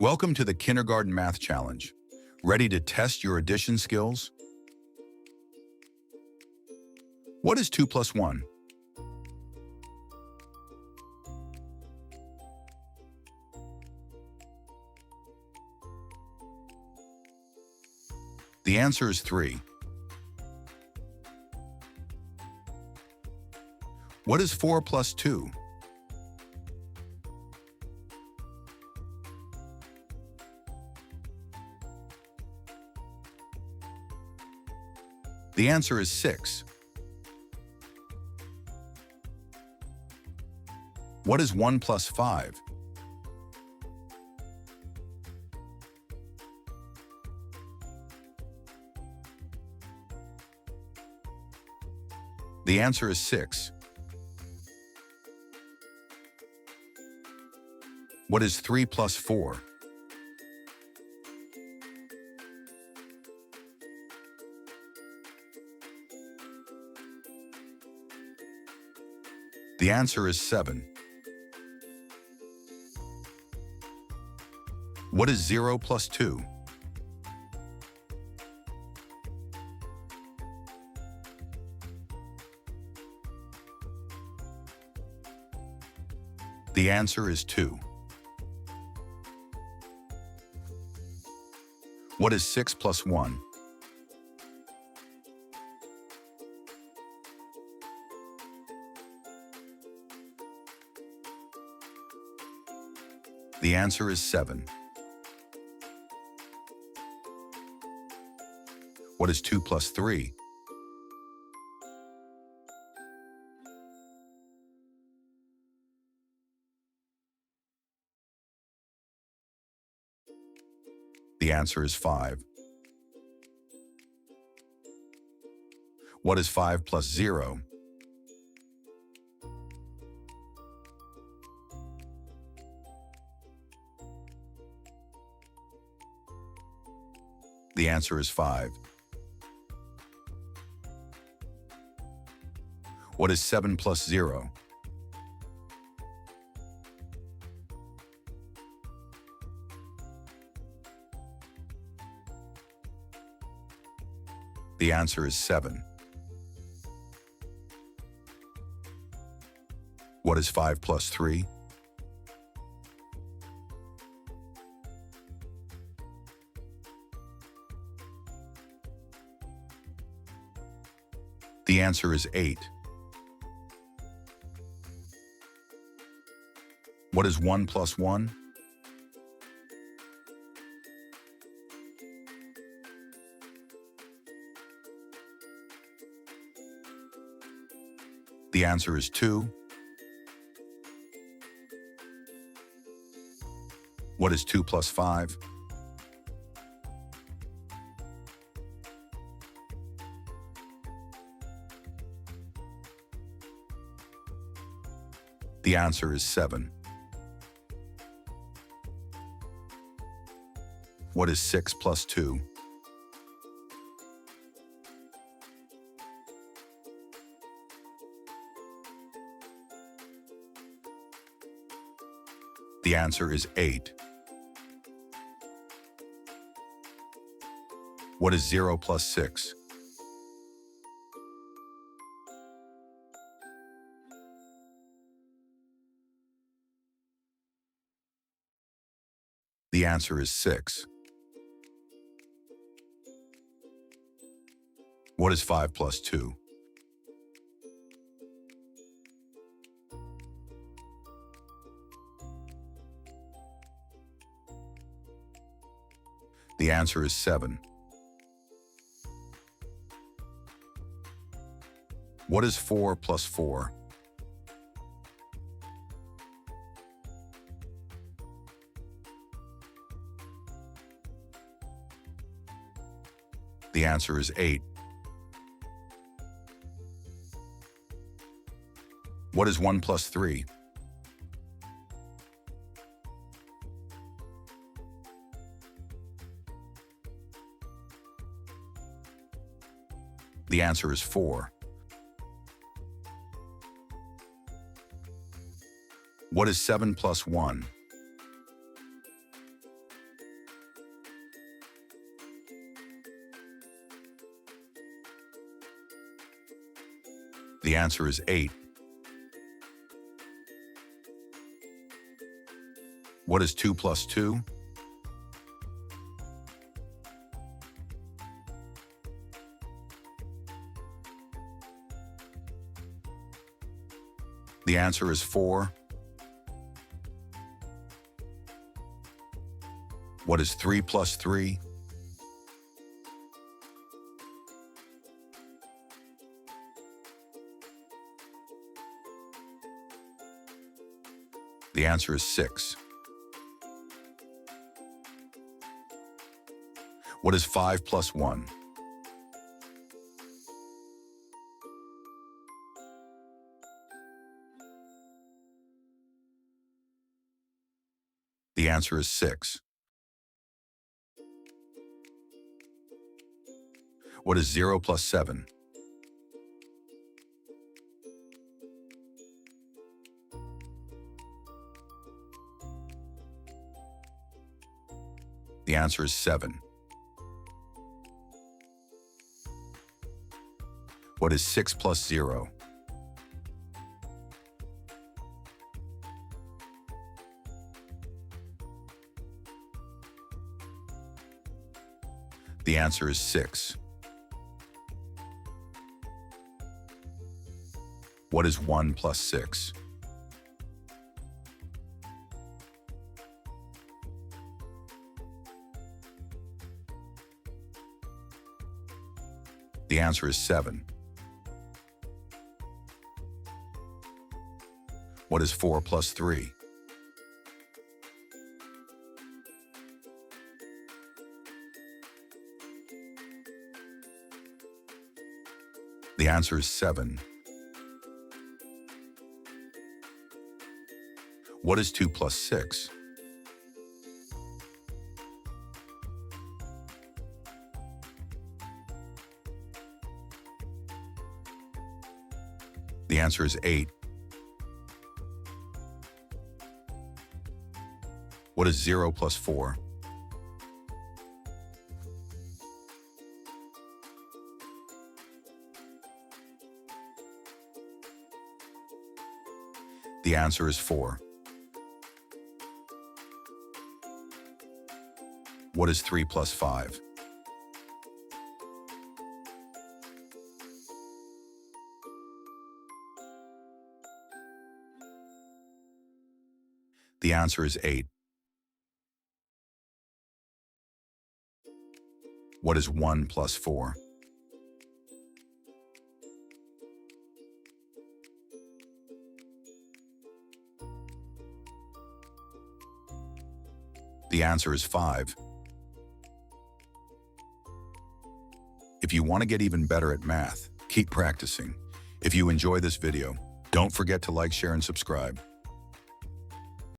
Welcome to the Kindergarten Math Challenge. Ready to test your addition skills? What is 2 plus 1? The answer is 3. What is 4 plus 2? The answer is 6. What is 1 plus 5? The answer is 6. What is 3 plus 4? The answer is 7. What is 0 plus 2? The answer is 2. What is 6 plus 1? The answer is 7. What is 2 plus 3? The answer is 5. What is 5 plus 0? The answer is 5. What is 7 plus 0? The answer is 7. What is 5 plus 3? The answer is 8. What is 1 plus 1? The answer is 2. What is 2 plus 5? The answer is 7. What is 6 plus 2? The answer is 8. What is 0 plus 6? The answer is 6. What is 5 plus 2? The answer is 7. What is 4 plus 4? The answer is 8. What is 1 plus 3? The answer is 4. What is 7 plus 1? The answer is 8. What is 2 plus 2? The answer is 4. What is 3 plus 3? The answer is 6. What is 5 plus 1? The answer is 6. What is 0 plus 7? The answer is 7. What is 6 plus 0? The answer is 6. What is 1 plus 6? The answer is 7. What is 4 plus 3? The answer is 7. What is 2 plus 6? The answer is 8. What is 0 plus 4? The answer is 4. What is 3 plus 5? The answer is 8. What is 1 plus 4? The answer is 5. If you want to get even better at math, keep practicing. If you enjoy this video, don't forget to like, share, and subscribe.